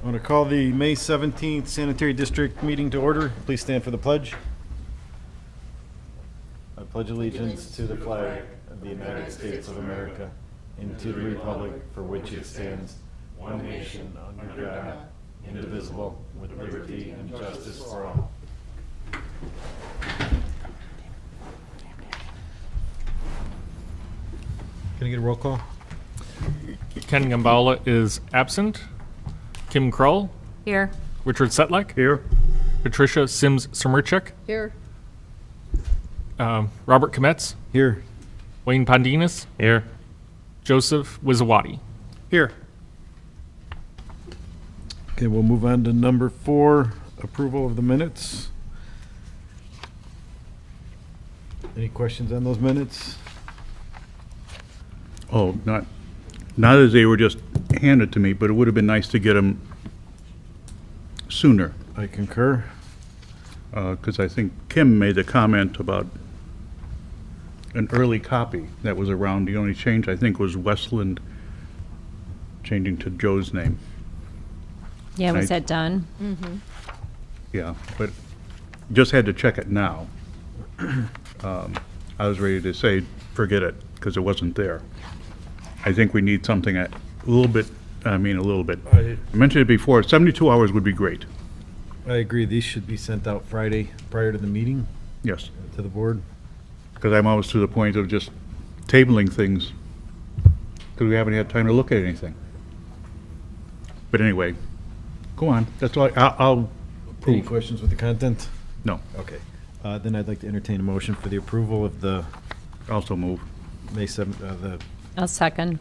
I want to call the May 17th Sanitary District meeting to order. Please stand for the pledge. I pledge allegiance to the flag of the United States of America and to the republic for which it stands, one nation under God, indivisible, with liberty and justice for all. Can I get a roll call? Ken Gambala is absent. Kim Krull. Here. Richard Setlek. Here. Patricia Sims-Smirchek. Here. Robert Kometz. Here. Wayne Pondinas. Here. Joseph Wizawati. Here. Okay, we'll move on to number 4, approval of the minutes. Any questions on those minutes? Oh, not as they were just handed to me, but it would have been nice to get them sooner. I concur. Because I think Kim made the comment about an early copy that was around. The only change, I think, was Westland changing to Joe's name. Yeah, was I- that done? Yeah, but just had to check it now. I was ready to say, forget it, because it wasn't there. I think we need something a little bit. I mentioned it before, 72 hours would be great. I agree. These should be sent out Friday prior to the meeting Yes, to the board. because I'm always to the point of just tabling things, because we haven't had time to look at anything. But anyway, go on. That's all. I'll Any approve. questions with the content? No, Okay. Then I'd like to entertain a motion for the approval of the also move. May 7th, I'll second.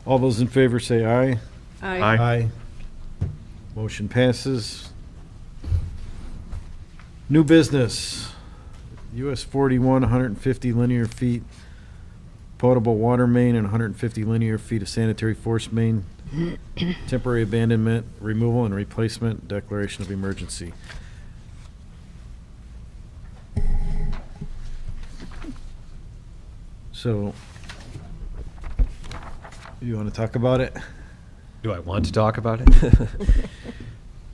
all those in favor say aye. Aye. Motion passes. New business, US 41, 150 linear feet potable water main and 150 linear feet of sanitary force main, temporary abandonment, removal and replacement, declaration of emergency. So, you want to talk about it? Do I want to talk about it?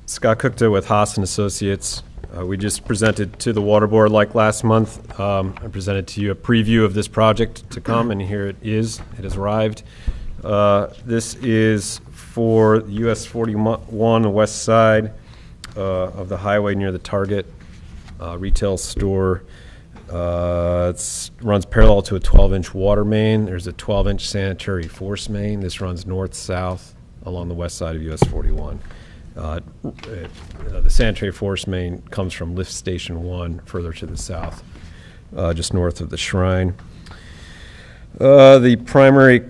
Scott Cookta with Haas and Associates. We just presented to the Water Board like last month. I presented to you a preview of this project to come, and here it is. It has arrived. This is for US 41, the west side of the highway near the Target retail store. It runs parallel to a 12-inch water main. There's a 12-inch sanitary force main. This runs north-south along the west side of US 41. The sanitary force main comes from Lift Station 1 further to the south, just north of the shrine. The primary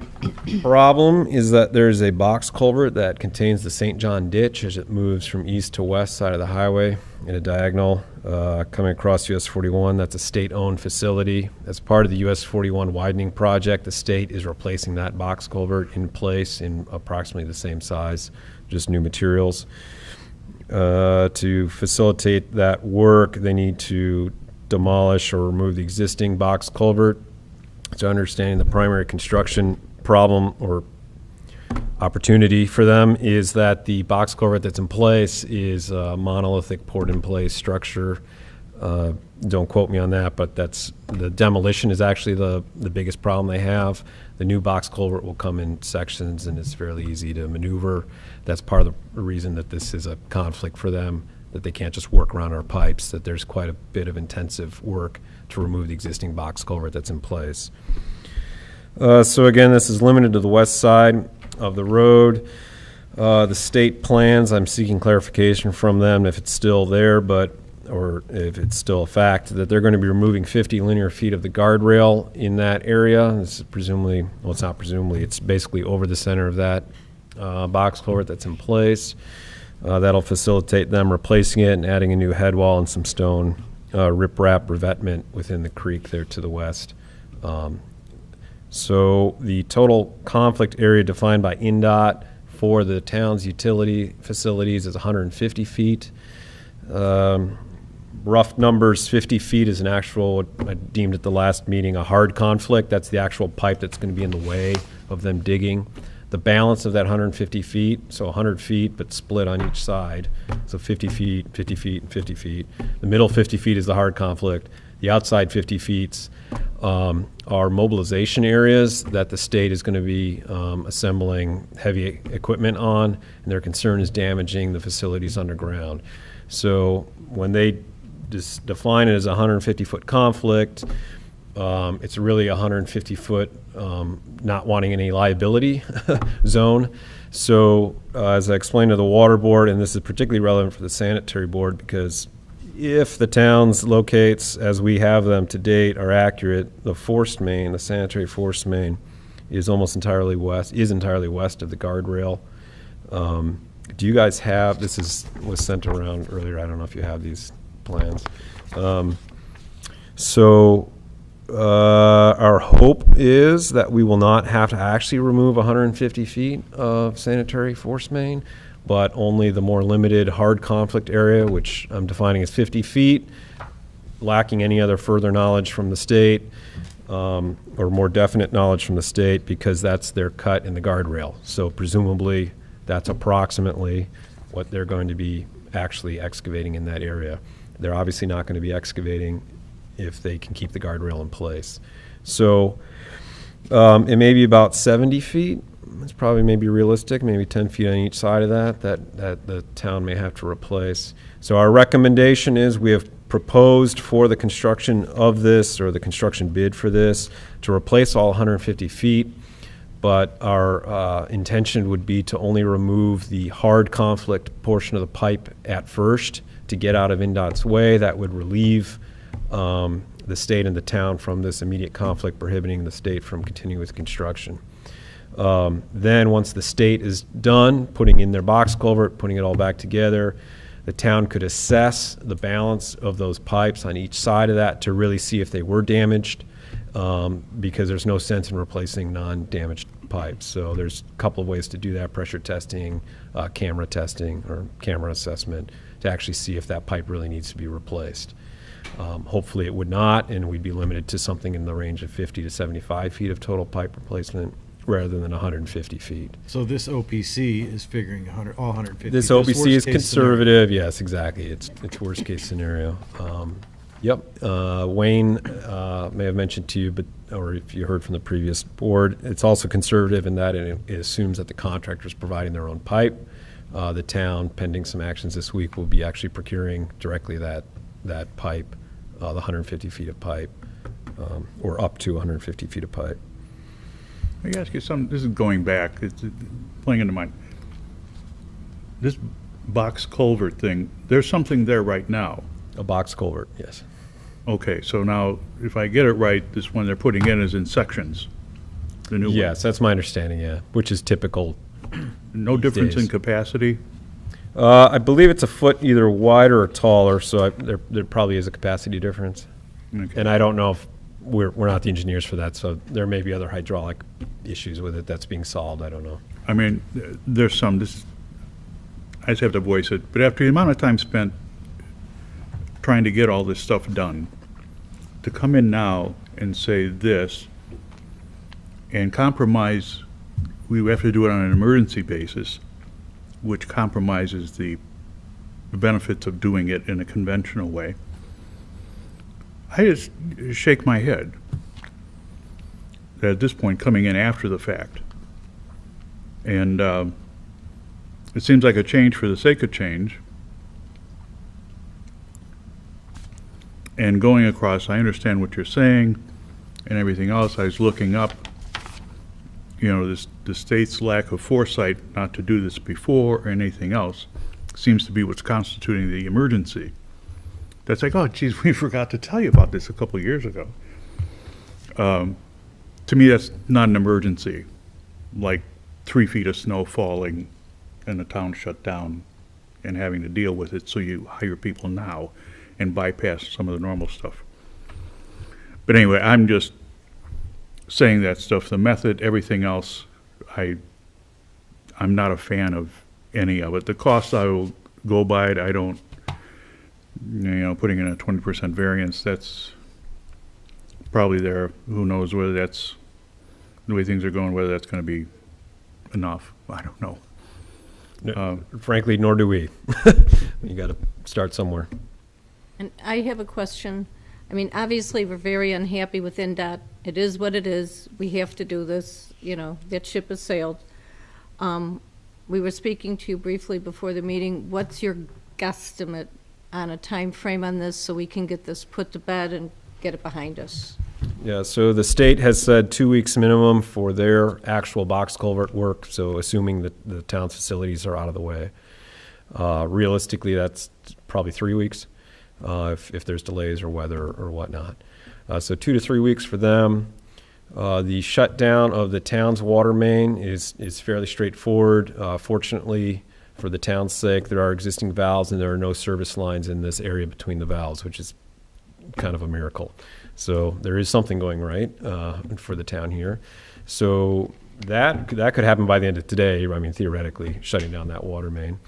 problem is that there's a box culvert that contains the St. John ditch as it moves from east to west side of the highway in a diagonal coming across US 41. That's a state-owned facility. As part of the US 41 widening project, the state is replacing that box culvert in place in approximately the same size, just new materials. To facilitate that work, they need to demolish or remove the existing box culvert. So understanding the primary construction problem or opportunity for them is that the box culvert that's in place is a monolithic poured-in-place structure. Don't quote me on that, but that's the demolition is actually the biggest problem they have. The new box culvert will come in sections, and it's fairly easy to maneuver. That's part of the reason that this is a conflict for them, that they can't just work around our pipes, that there's quite a bit of intensive work to remove the existing box culvert that's in place. So again, this is limited to the west side of the road. The state plans, I'm seeking clarification from them if it's still there, or if it's still a fact, that they're going to be removing 50 linear feet of the guardrail in that area. This is presumably, well, it's not presumably, it's basically over the center of that box culvert that's in place. That'll facilitate them replacing it and adding a new head wall and some stone riprap revetment within the creek there to the west. So the total conflict area defined by INDOT for the town's utility facilities is 150 feet. Rough numbers, 50 feet is an actual, I deemed at the last meeting, a hard conflict. That's the actual pipe that's going to be in the way of them digging. The balance of that 150 feet, so 100 feet, but split on each side, so 50 feet, 50 feet, and 50 feet. The middle 50 feet is the hard conflict. The outside 50 feet are mobilization areas that the state is going to be assembling heavy equipment on, and their concern is damaging the facilities underground. So when they define it as a 150-foot conflict, it's really a 150-foot not wanting any liability zone. So as I explained to the water board, and this is particularly relevant for the sanitary board, because if the town's locates as we have them to date are accurate, the forced main, the sanitary forced main, is almost entirely west of the guardrail. Do you guys have, was sent around earlier, I don't know if you have these plans. Our hope is that we will not have to actually remove 150 feet of sanitary force main, but only the more limited hard conflict area, which I'm defining as 50 feet, lacking any other further knowledge from the state, or more definite knowledge from the state, because that's their cut in the guardrail. So presumably that's approximately what they're going to be actually excavating in that area. They're obviously not going to be excavating if they can keep the guardrail in place. So it may be about 70 feet. It's probably maybe realistic, maybe 10 feet on each side of that the town may have to replace. So our recommendation is we have proposed for the construction of this, or the construction bid for this, to replace all 150 feet. But our intention would be to only remove the hard conflict portion of the pipe at first to get out of INDOT's way. That would relieve the state and the town from this immediate conflict, prohibiting the state from continuing with construction. Then once the state is done putting in their box culvert, putting it all back together, the town could assess the balance of those pipes on each side of that to really see if they were damaged, because there's no sense in replacing non-damaged pipes. So there's a couple of ways to do that: pressure testing, camera testing, or camera assessment, to actually see if that pipe really needs to be replaced. Hopefully it would not, and we'd be limited to something in the range of 50 to 75 feet of total pipe replacement rather than 150 feet. So this OPC is figuring all 150. This Just OPC worst is case conservative. Yes, exactly. It's worst case scenario. Yep. Wayne may have mentioned to you, or if you heard from the previous board, it's also conservative in that it assumes that the contractor is providing their own pipe. The town, pending some actions this week, will be actually procuring directly that pipe, the 150 feet of pipe, or up to 150 feet of pipe. Let me ask you something. This is going back. It's playing into mind. This box culvert thing, there's something there right now. A box culvert, yes. Okay, so now, if I get it right, this one they're putting in is in sections, the new one. Yes, that's my understanding, yeah, which is typical. No difference in days. capacity? I believe it's a foot either wider or taller, so there probably is a capacity difference. Okay. And I don't know if we're not the engineers for that, so there may be other hydraulic issues with it that's being solved. I don't know. I mean, there's some, I just have to voice it, but after the amount of time spent trying to get all this stuff done, to come in now and say this and compromise, we have to do it on an emergency basis, which compromises the benefits of doing it in a conventional way. I just shake my head that at this point, coming in after the fact. And it seems like a change for the sake of change. And going across, I understand what you're saying and everything else. I was looking up, you know, the state's lack of foresight not to do this before or anything else seems to be what's constituting the emergency. That's like, oh, geez, we forgot to tell you about this a couple of years ago. To me, that's not an emergency, like 3 feet of snow falling and the town shut down and having to deal with it, so you hire people now and bypass some of the normal stuff. But anyway, I'm just saying that stuff, the method, everything else, I'm not a fan of any of it. The cost, I will go by it. I don't, you know, putting in a 20% variance, that's probably there. Who knows whether that's, the way things are going, whether that's going to be enough. I don't know. Frankly, nor do we. You got to start somewhere. And I have a question. I mean, obviously, we're very unhappy with NDOT. It is what it is. We have to do this, that ship has sailed. We were speaking to you briefly before the meeting. What's your guesstimate on a time frame on this so we can get this put to bed and get it behind us? Yeah, so the state has said 2 weeks minimum for their actual box culvert work, so assuming that the town's facilities are out of the way. Realistically, that's probably 3 weeks if there's delays or weather or whatnot. So 2 to 3 weeks for them. The shutdown of the town's water main is fairly straightforward. Fortunately, for the town's sake, there are existing valves and there are no service lines in this area between the valves, which is kind of a miracle. So there is something going right for the town here. So that could happen by the end of today. I mean, theoretically, shutting down that water main.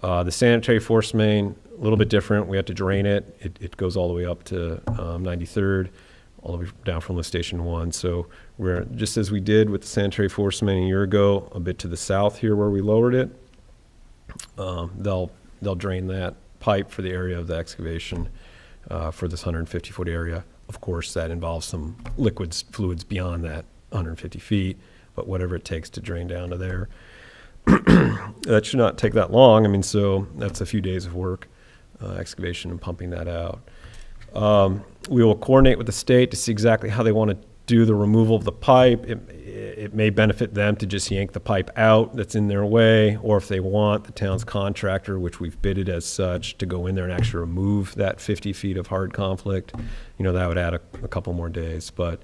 The sanitary force main, a little bit different. We have to drain it. It goes all the way up to 93rd, all the way down from lift station 1. So we're, just as we did with the sanitary force main a year ago, a bit to the south here where we lowered it, they'll drain that pipe for the area of the excavation for this 150-foot area. Of course, that involves some fluids beyond that 150 feet, but whatever it takes to drain down to there. That should not take that long. I mean, so that's a few days of work, excavation and pumping that out. We will coordinate with the state to see exactly how they want to do the removal of the pipe. It may benefit them to just yank the pipe out that's in their way, or if they want the town's contractor, which we've bidded as such, to go in there and actually remove that 50 feet of hard conflict, that would add a couple more days. But,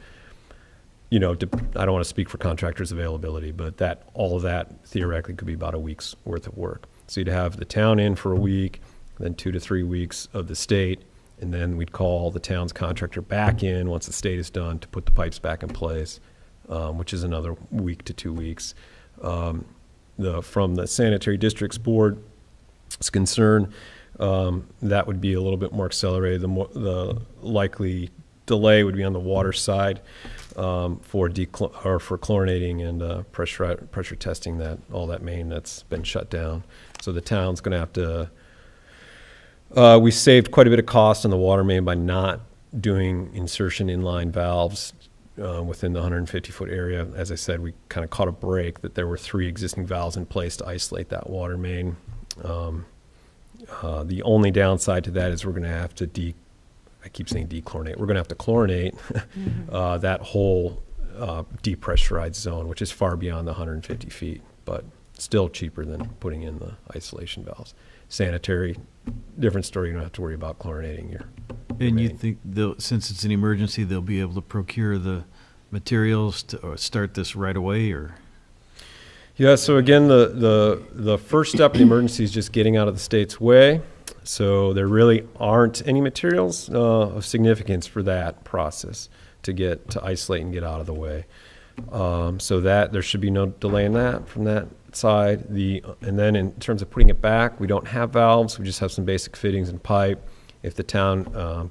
I don't want to speak for contractors' availability, but all of that theoretically could be about a week's worth of work. So you'd have the town in for a week, then 2 to 3 weeks of the state, and then we'd call the town's contractor back in once the state is done to put the pipes back in place, which is another week to 2 weeks. From the Sanitary Districts Board is concerned, that would be a little bit more accelerated. The likely delay would be on the water side for chlorinating and pressure testing all that main that's been shut down. So the town's going to have to. We saved quite a bit of cost on the water main by not doing insertion inline valves within the 150-foot area. As I said, we kind of caught a break that there were 3 existing valves in place to isolate that water main. The only downside to that is we're going to have to I keep saying dechlorinate. We're going to have to chlorinate that whole depressurized zone, which is far beyond the 150 feet, but still cheaper than putting in the isolation valves. Sanitary, different story. You don't have to worry about chlorinating your And you think since it's an emergency, they'll be able to procure the materials to start this right away, or? Yeah, so again, the first step in the emergency is just getting out of the state's way. So there really aren't any materials of significance for that process to isolate and get out of the way. So that there should be no delay in that from that side. And then in terms of putting it back, we don't have valves. We just have some basic fittings and pipe. If the town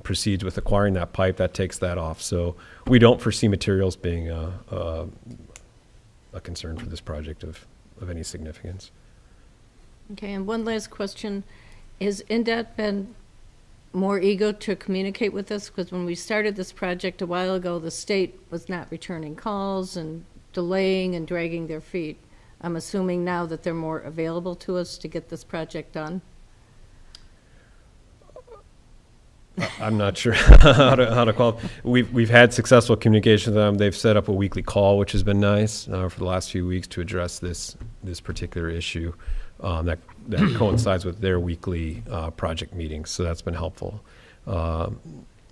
proceeds with acquiring that pipe, that takes that off. So we don't foresee materials being a concern for this project of any significance. Okay, and one last question. Has NDOT been more eager to communicate with us? Because when we started this project a while ago, the state was not returning calls and delaying and dragging their feet. I'm assuming now that they're more available to us to get this project done. I'm not sure how to call it. We've had successful communication with them. They've set up a weekly call, which has been nice for the last few weeks to address this particular issue that coincides with their weekly project meetings. So that's been helpful. I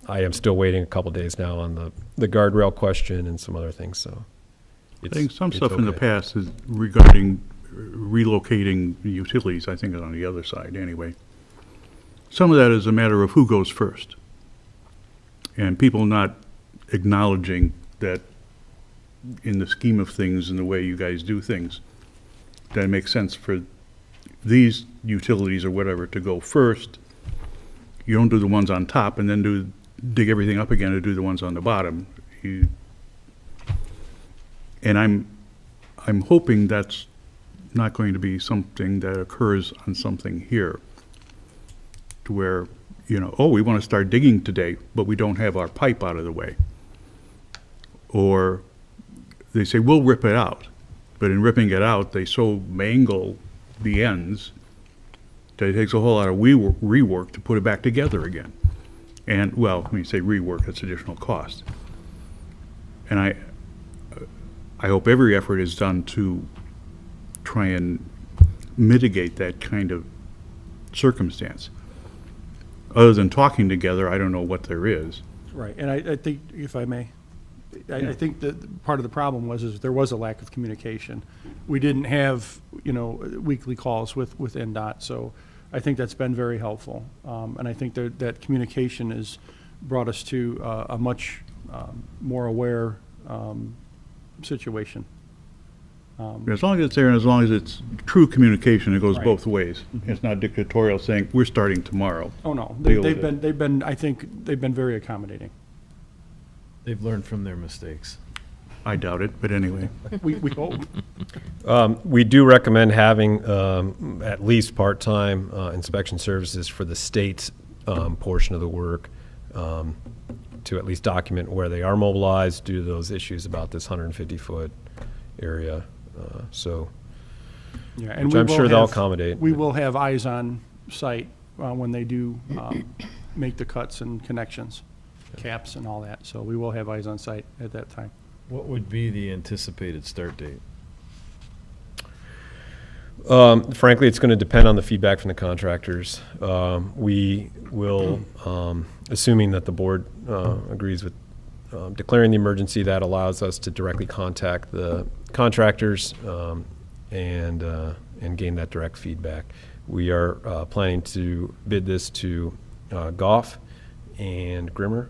am still waiting a couple days now on the guardrail question and some other things. So I think some stuff in the past is regarding relocating utilities. I think is on the other side anyway. Some of that is a matter of who goes first, and people not acknowledging that in the scheme of things and the way you guys do things, that it makes sense for these utilities or whatever to go first. You don't do the ones on top and then dig everything up again to do the ones on the bottom. And I'm hoping that's not going to be something that occurs on something here, to where, oh, we want to start digging today, but we don't have our pipe out of the way. Or they say, we'll rip it out. But in ripping it out, they so mangle the ends that it takes a whole lot of rework to put it back together again. And, well, when you say rework, that's additional cost. And I hope every effort is done to try and mitigate that kind of circumstance. Other than talking together, I don't know what there is. Right, and I think, if I may, I think that part of the problem is there was a lack of communication. We didn't have, weekly calls with NDOT, so I think that's been very helpful. And I think that communication has brought us to a much more aware situation. As long as it's there and as long as it's true communication, it goes Right. both ways. It's not dictatorial saying, we're starting tomorrow. Oh, no, Deal with it. they've been, I think, they've been very accommodating. They've learned from their mistakes. I doubt it, but anyway. We hope. We do recommend having at least part-time inspection services for the state's portion of the work to at least document where they are mobilized due to those issues about this 150-foot area. Yeah, and Which we I'm will sure they'll have- accommodate. We will have eyes on site when they do make the cuts and connections, caps and all that. So we will have eyes on site at that time. What would be the anticipated start date? Frankly, it's going to depend on the feedback from the contractors. We will, assuming that the board agrees with declaring the emergency, that allows us to directly contact the contractors and gain that direct feedback. We are planning to bid this to Goff and Grimmer.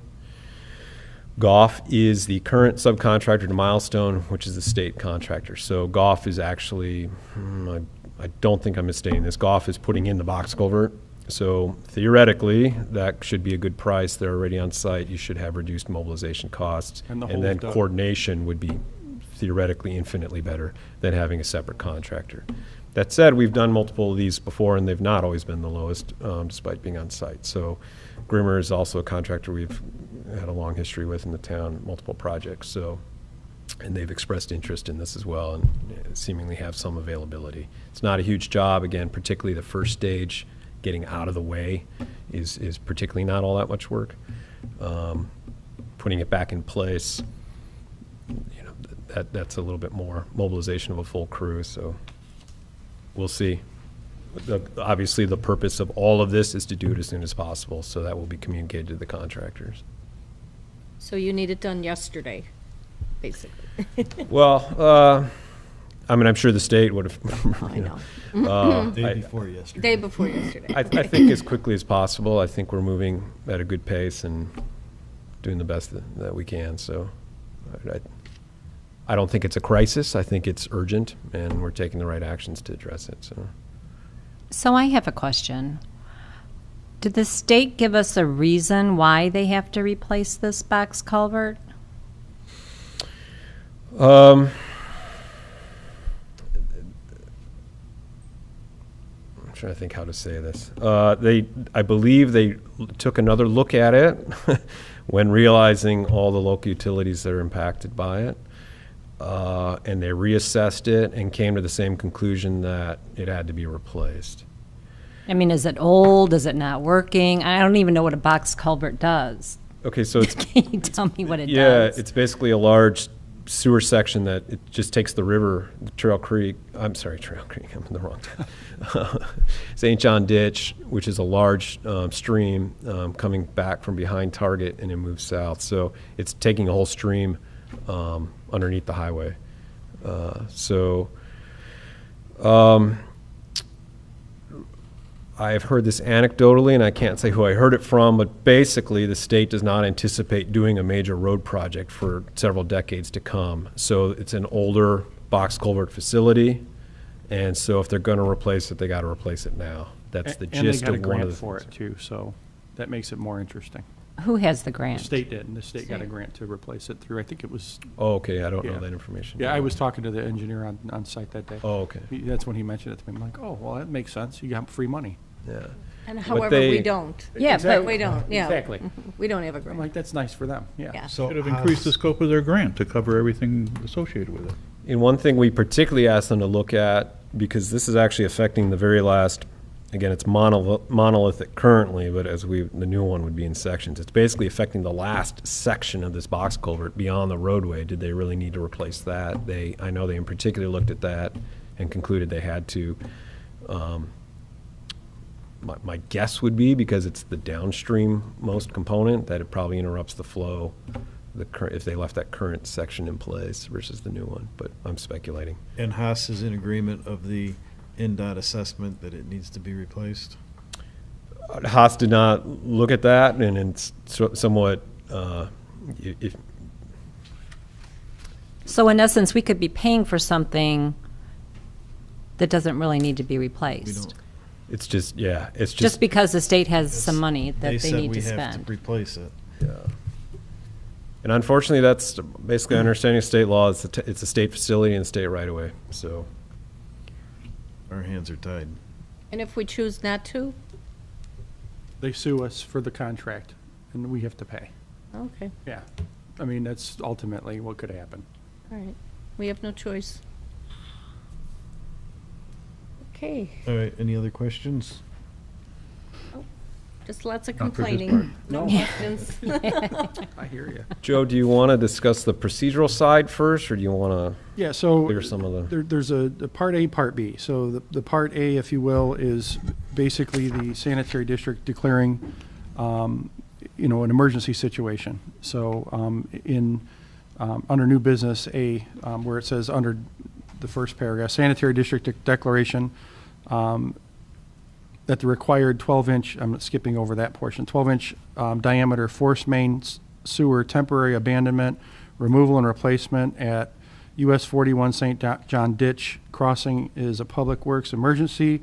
Goff is the current subcontractor to Milestone, which is the state contractor. So Goff is actually, I don't think I'm misstating this, Goff is putting in the box culvert. So theoretically, that should be a good price. They're already on site. You should have reduced mobilization costs. And the And then hole's done. coordination would be theoretically infinitely better than having a separate contractor. That said, we've done multiple of these before, and they've not always been the lowest, despite being on site. So Grimmer is also a contractor we've had a long history with in the town, multiple projects. So, and they've expressed interest in this as well and seemingly have some availability. It's not a huge job. Again, particularly the first stage, getting out of the way is particularly not all that much work. Putting it back in place, that's a little bit more mobilization of a full crew. So we'll see. Obviously, the purpose of all of this is to do it as soon as possible, so that will be communicated to the contractors. So you need it done yesterday, basically. Well, I'm sure the state would have. I know. Day I- before yesterday. Day before yesterday. I think as quickly as possible. I think we're moving at a good pace and doing the best that we can. So I don't think it's a crisis. I think it's urgent, and we're taking the right actions to address it. So I have a question. Did the state give us a reason why they have to replace this box culvert? I'm trying to think how to say this. I believe they took another look at it when realizing all the local utilities that are impacted by it. And they reassessed it and came to the same conclusion that it had to be replaced. I mean, is it old? Is it not working? I don't even know what a box culvert does. Okay, so it's Can you tell me what it yeah, does? it's basically a large sewer section that it just takes the river, Trail Creek. I'm sorry, Trail Creek. I'm in the wrong town. St. John Ditch, which is a large stream coming back from behind Target, and it moves south. So it's taking a whole stream underneath the highway. I've heard this anecdotally, and I can't say who I heard it from, but basically the state does not anticipate doing a major road project for several decades to come. So it's an older box culvert facility, and so if they're going to replace it, they got to replace it now. That's the And they gist got a of one of grant the for things. it too, so that makes it more interesting. Who has the The grant? state did, and the state got a State. grant to replace it through, I think it was, Oh, okay, I don't know Yeah. that information. yeah, I was talking to the engineer on site that day. Oh, okay, That's when he mentioned it to me. I'm like, oh, well, that makes sense. You got free money. yeah. And What however, we they- don't. Yeah, but We don't, yeah. Exactly. We don't have a I'm grant. like, that's nice for them, yeah. Yeah. So Should have increased the scope of their grant to cover everything associated with it. And one thing we particularly asked them to look at, because this is actually affecting the very last, again, it's monolithic currently, but the new one would be in sections. It's basically affecting the last section of this box culvert beyond the roadway. Did they really need to replace that? I know they in particular looked at that and concluded they had to. My guess would be, because it's the downstream most component, that it probably interrupts the flow, if they left that current section in place versus the new one, but I'm speculating. And Haas is in agreement of the NDOT assessment that it needs to be replaced? Haas did not look at that, and it's somewhat, if, So in essence, we could be paying for something that doesn't really need to be replaced. don't- it's just, yeah, it's Just just, because the state has some money that they said need to we have spend. to replace it. and unfortunately, that's basically understanding of state law. It's a state facility and state right away, so. Our hands are tied. And if we choose not to? They sue us for the contract, and we have to pay. Okay, Yeah. I mean, that's ultimately what could happen. all right. We have no choice. Okay, All right, any other questions? just lots of Not for this complaining. No No. questions. I hear you. Joe, do you want to discuss the procedural side first, or do you want Yeah, so Clear some of the- there's a Part A, Part B. So the Part A, if you will, is basically the sanitary district declaring, an emergency situation. So under new business A, where it says under the first paragraph, sanitary district declaration, that the required 12-inch, I'm skipping over that portion, 12-inch diameter force main sewer temporary abandonment, removal and replacement at US 41 St. John Ditch Crossing is a public works emergency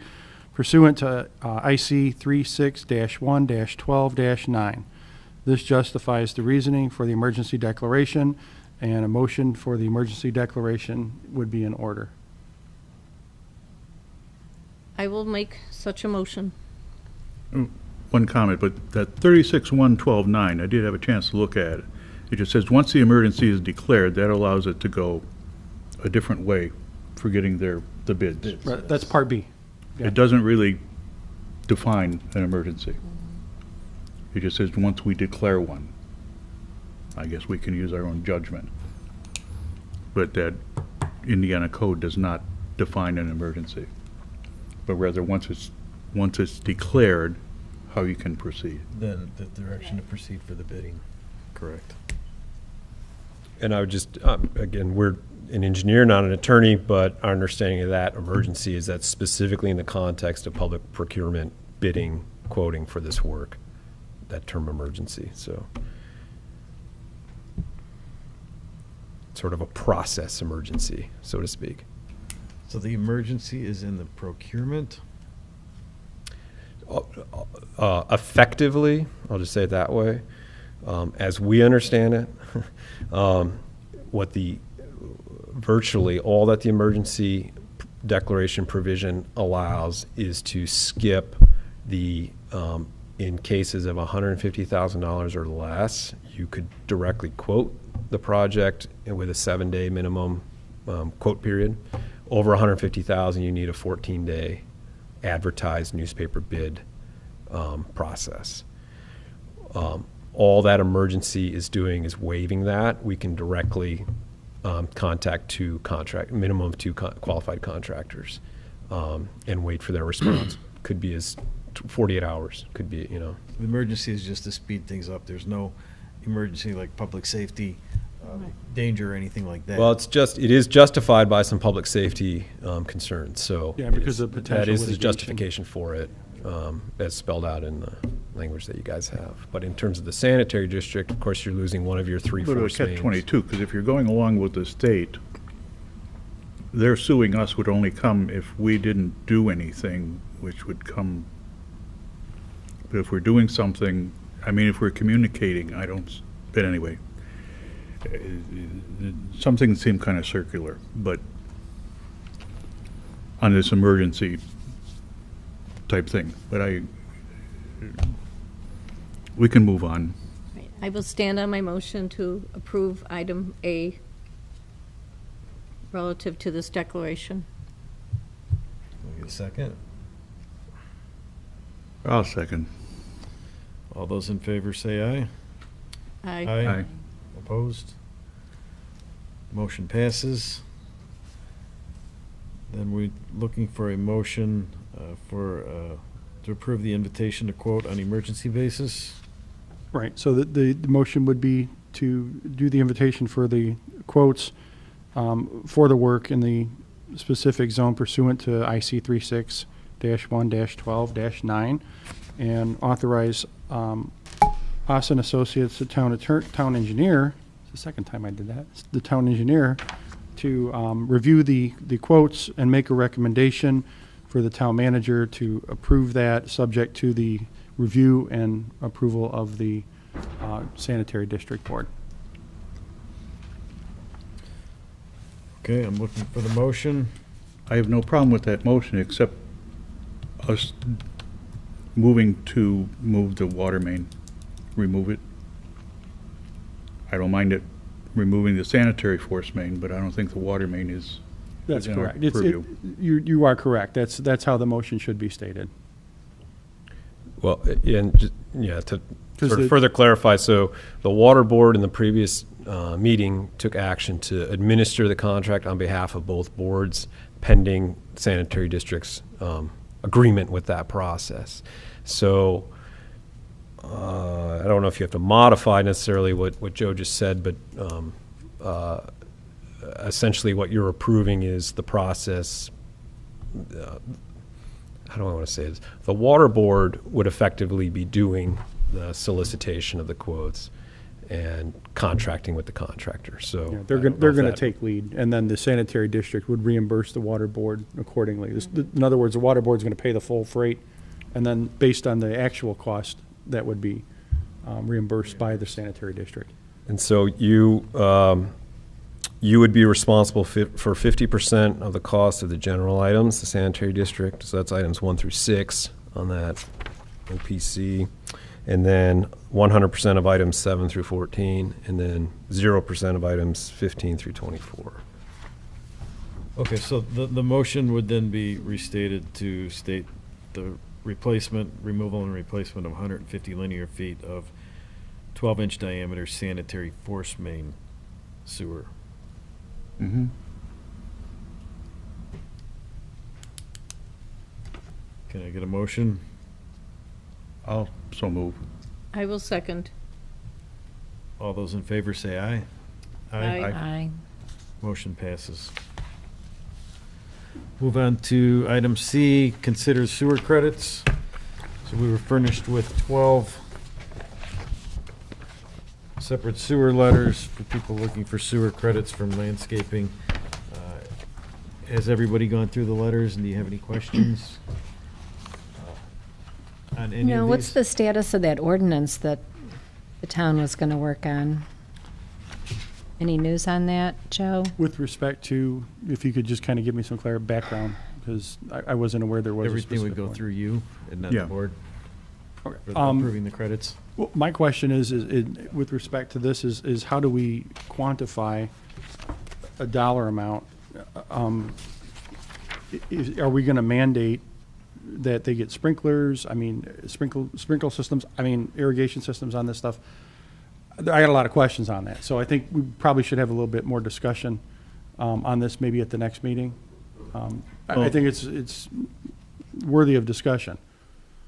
pursuant to IC 36-1-12-9. This justifies the reasoning for the emergency declaration, and a motion for the emergency declaration would be in order. I will make such a motion. One comment, but that 36-1-12-9, I did have a chance to look at it. It just says, once the emergency is declared, that allows it to go a different way for getting the bids. Right, that's Part B. Yeah. It doesn't really define an emergency. It just says, once we declare one. I guess we can use our own judgment. But that Indiana code does not define an emergency. But rather, once it's declared, how you can proceed. Then the direction to proceed for the bidding. Correct. And I would just, again, we're an engineer, not an attorney, but our understanding of that emergency is that specifically in the context of public procurement, bidding, quoting for this work, that term emergency, so. Sort of a process emergency, so to speak. So the emergency is in the procurement? Effectively, I'll just say it that way, as we understand it, virtually all that the emergency declaration provision allows is to skip the, in cases of $150,000 or less, you could directly quote the project with a 7-day minimum quote period. Over 150,000, you need a 14-day advertised newspaper bid process. All that emergency is doing is waiving that. We can directly contact minimum of two qualified contractors and wait for their response. Could be as 48 hours, could be, The emergency is just to speed things up. There's no emergency like public safety, danger or anything like that. well, it is justified by some public safety concerns, so. Yeah, because of potential that is the litigation. justification for it, as spelled out in the language that you guys have. But in terms of the sanitary district, of course, you're losing one of your three But force a mains. catch-22, because if you're going along with the state, their suing us would only come if we didn't do anything, which would come. But if we're doing something I mean, if we're communicating, I don't, but anyway. Some things seem kind of circular, but on this emergency type thing, but we can move on. I will stand on my motion to approve item A relative to this declaration. Can we get a second? I'll second. All those in favor say aye. Aye. Opposed? Motion passes. Then we're looking for a motion to approve the invitation to quote on emergency basis. Right, so the motion would be to do the invitation for the quotes for the work in the specific zone pursuant to IC 36-1-12-9, and authorize us and Associates, the town engineer, it's the second time I did that, the town engineer, to review the quotes and make a recommendation for the town manager to approve that, subject to the review and approval of the sanitary district board. Okay, I'm looking for the motion. I have no problem with that motion, except us moving to move the water main, remove it. I don't mind it removing the sanitary force main, but I don't think the water main is That's within our correct. purview. You are correct. That's how the motion should be stated. Well, and, yeah, to 'Cause sort of the- further clarify, so the water board in the previous meeting took action to administer the contract on behalf of both boards pending sanitary district's agreement with that process. So I don't know if you have to modify necessarily what Joe just said, but essentially what you're approving is the process. How do I want to say this? The water board would effectively be doing the solicitation of the quotes and contracting with the contractor. So Yeah, I they're don't going know they're if going to that- take lead, and then the sanitary district would reimburse the water board accordingly. In other words, the water board's going to pay the full freight, and then based on the actual cost, that would be reimbursed by the sanitary district. And so you would be responsible for 50% of the cost of the general items, the sanitary district. So that's items 1 through 6 on that OPC. And then 100% of items 7 through 14, and then 0% of items 15 through 24. Okay, so the motion would then be restated to state the removal and replacement of 150 linear feet of 12-inch diameter sanitary force main sewer. Mm-hmm. Can I get a motion? I'll so move. I will second. All those in favor say aye. Aye. Aye. Motion passes. Move on to item C, consider sewer credits. So we were furnished with 12 separate sewer letters for people looking for sewer credits from landscaping. Has everybody gone through the letters, and do you have any questions on any No, of what's these? the status of that ordinance that the town was going to work on? Any news on that, Joe? With respect to, if you could just kind of give me some clear background, because I wasn't aware there was a Everything would specific go one. through you and not Yeah. the board Okay. for approving the credits? Well, my question is with respect to this, is how do we quantify a dollar amount? Are we going to mandate that they get sprinklers? I mean, sprinkle systems, I mean, irrigation systems on this stuff? I got a lot of questions on that. So I think we probably should have a little bit more discussion on this maybe at the next meeting. I think it's worthy of discussion.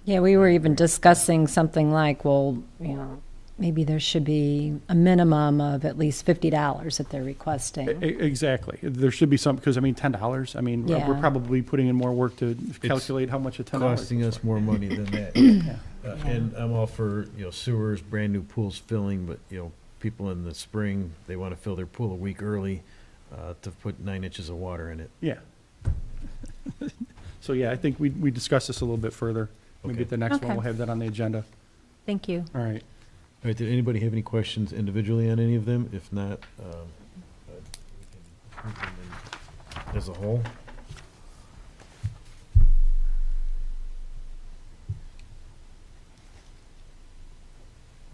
Yeah, we were even discussing something like, well, you know, maybe there should be a minimum of at least $50 that they're requesting. Exactly. There should be some, because I mean, $10, I mean, we're Yeah. probably putting in more work to calculate how much a $10 Costing us more money than that. Yeah. And I'm all for, sewers, brand new pools filling, but, people in the spring, they want to fill their pool a week early to put 9 inches of water in it. Yeah. So, yeah, I think we discuss this a little bit further. Maybe Okay. at the next one, Okay. we'll have that on the agenda. Thank you. All right. All right, did anybody have any questions individually on any of them? If not, we can group them in as a whole.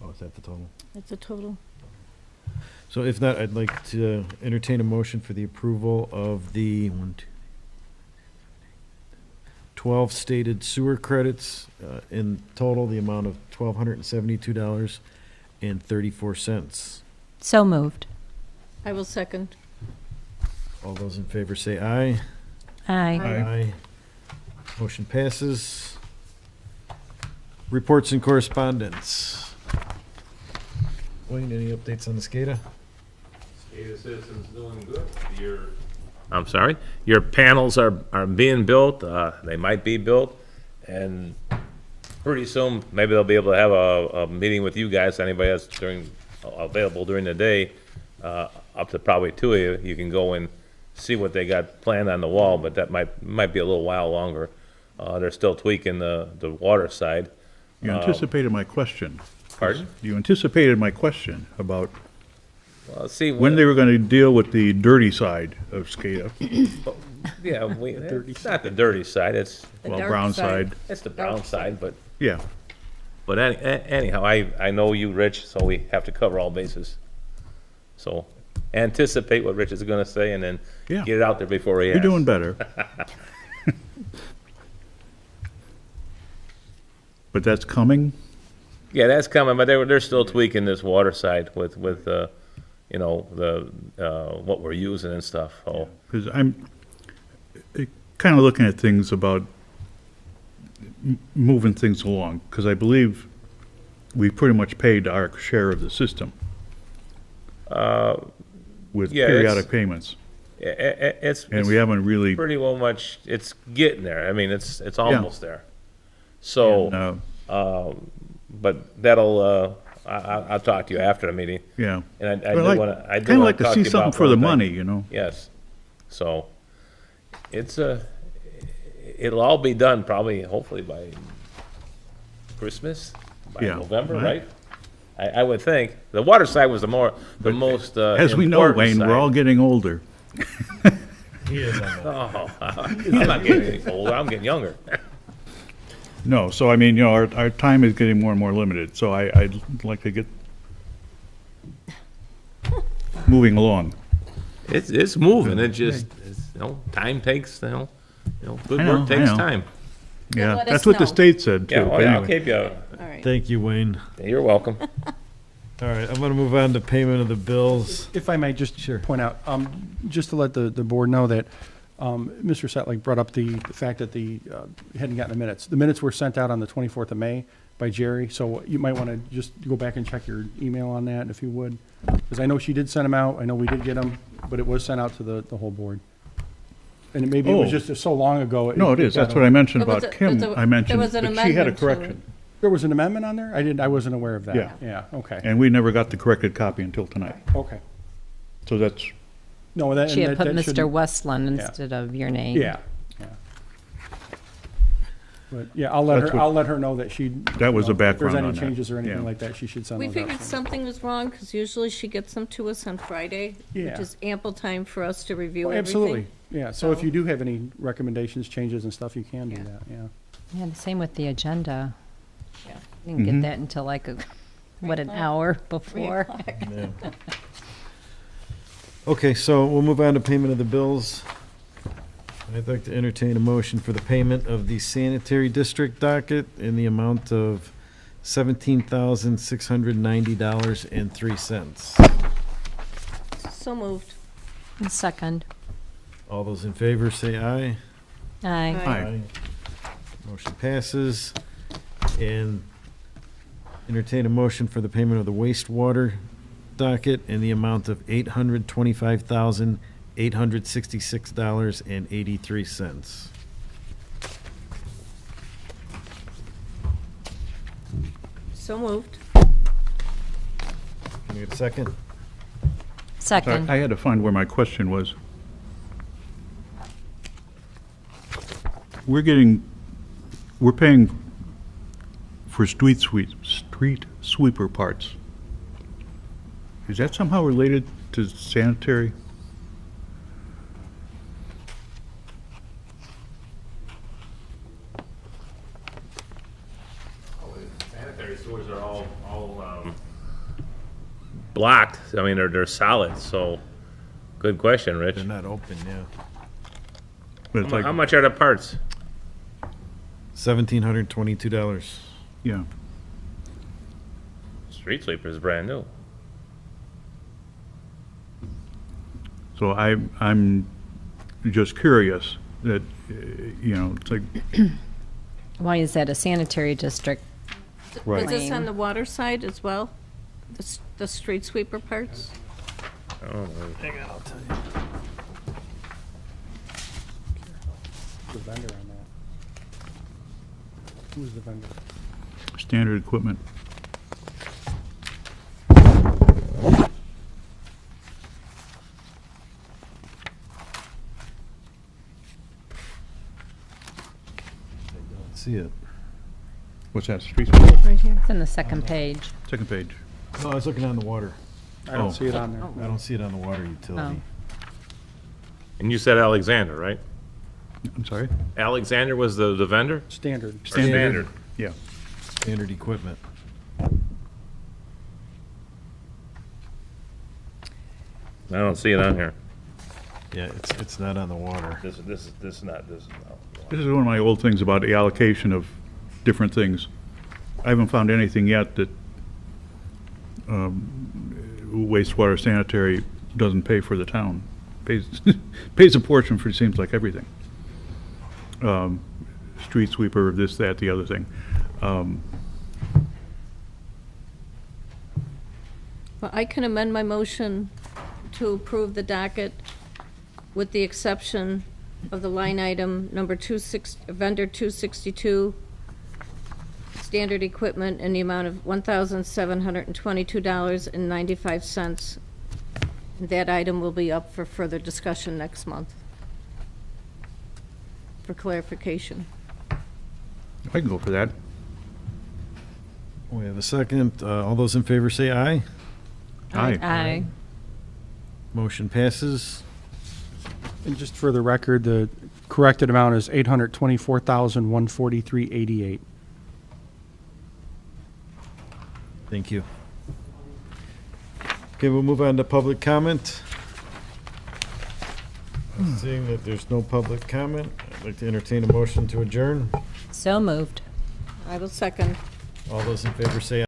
Oh, is that the total? That's a total. So if not, I'd like to entertain a motion for the approval of the 12 stated sewer credits, in total, the amount of $1,272.34. So moved. I will second. All those in favor say aye. Aye. Aye. Motion passes. Reports and correspondence. Wayne, any updates on the SCADA? SCADA system's doing good. I'm sorry, your panels are being built, they might be built, and pretty soon, maybe they'll be able to have a meeting with you guys, anybody that's available during the day, up to probably 2 of you, you can go and see what they got planned on the wall, but that might be a little while longer. They're still tweaking the water side. You anticipated my question. Pardon? You anticipated my question about Well, see, when they were going to deal with the dirty side of SCADA. yeah, it's not the dirty side, it's The dark brown side. it's the brown side, but Yeah. anyhow, I know you, Rich, so we have to cover all bases. So anticipate what Rich is gonna say and then Yeah. get it out there before he asks. You're doing better. But that's coming? Yeah, that's coming, but they're still tweaking this water side with you know, what we're using and stuff, so. Because I'm kind of looking at things about moving things along, because I believe we pretty much paid our share of the system with yeah, periodic payments, It's and we haven't really. pretty well much, it's getting there, I mean, it's almost there. So, and, but that'll, I'll talk to you after the meeting. yeah. And I But do I'd want to, I do kind of want like to to talk see to you something about for the one thing. money, you know? Yes. So, it'll all be done probably, hopefully by Christmas, by Yeah. November, Right. right? I would think. The water side was the most As we know, important Wayne, we're side. all getting older. Oh, I'm not getting any older, I'm getting younger. No, so I mean, you know, our time is getting more and more limited, so I'd like to get moving along. It's moving, it just, you know, time takes, good I know, work takes I know. time. Yeah, let us that's what the know. state said, too. Yeah, but yeah, I'll anyway. keep you, All right. Thank you, Wayne. you're welcome. All right, I'm going to move on to payment of the bills. If I might just Sure. point out, just to let the board know that Mr. Setlick brought up the fact that hadn't gotten the minutes. The minutes were sent out on the 24th of May by Jerry, so you might want to just go back and check your email on that, if you would. Because I know she did send them out, I know we did get them, but it was sent out to the whole board. And maybe it was Oh. just so long ago. No, it is, got that's what I mentioned There was about a- Kim. there was a- I mentioned there was an that she had a amendment to it. correction. There was an amendment on there? I wasn't aware of that. Yeah. Yeah, okay. And we never got the corrected copy until tonight. Okay. So that's, No, that. She and had that- put that Mr. shouldn't- Westland Yeah. instead of your name. Yeah, yeah. But, yeah, I'll let That's her, what- I'll let her know that she. That was the If background there's on any that. changes or anything Yeah. like that, she should send We those out. figured something was wrong, because usually she gets them to us on Friday, which Yeah. is ample time for us to review Oh, everything. absolutely, yeah. So if So- you do have any recommendations, changes and stuff, you can do Yeah. that, yeah. Yeah, the same with the agenda. Yeah. You can Mm-hmm. get that until like, an hour before. Yeah. Okay, so we'll move on to payment of the bills. I'd like to entertain a motion for the payment of the sanitary district docket in the amount of $17,690.03. So moved. And second. All those in favor say aye. Aye. Aye. Motion passes. And entertain a motion for the payment of the wastewater docket in the amount of $825,866.83. So moved. Can we get a second? sorry, Second. I had to find where my question was. We're paying for street street sweeper parts. Is that somehow related to sanitary? Sanitary sewers are all blocked. I mean, they're solid, so, good question, Rich. They're not open, yeah. But it's like, How much are the parts? $1,722. yeah. Street sweeper is brand new. So I'm just curious that, you know, it's like, Why is that a sanitary district? Was right. this on the water side as well? The street sweeper parts? Hang on, I'll tell you. The vendor on that. Who's the vendor? Standard equipment. See it. What's that, street sweeper? Right here. It's in the second page. Second page. No, I was looking on the water. I don't Oh. see it on there. I don't see it on the water utility. And you said Alexander, right? I'm sorry? Alexander was the vendor? Standard. Or Standard? Yeah. Standard equipment. I don't see it on here. Yeah, it's not on the water. This is not. This is one of my old things about the allocation of different things. I haven't found anything yet that wastewater sanitary doesn't pay for the town. Pays, pays a portion for, it seems like, everything. Street sweeper, this, that, the other thing. Well, I can amend my motion to approve the docket with the exception of the line item number vendor 262, standard equipment in the amount of $1,722.95. That item will be up for further discussion next month for clarification. I can go for that. We have a second. All those in favor say aye. Aye. Aye. Motion passes. And just for the record, the corrected amount is $824,143.88. Thank you. Okay, we'll move on to public comment. Seeing that there's no public comment, I'd like to entertain a motion to adjourn. So moved. I will second. All those in favor say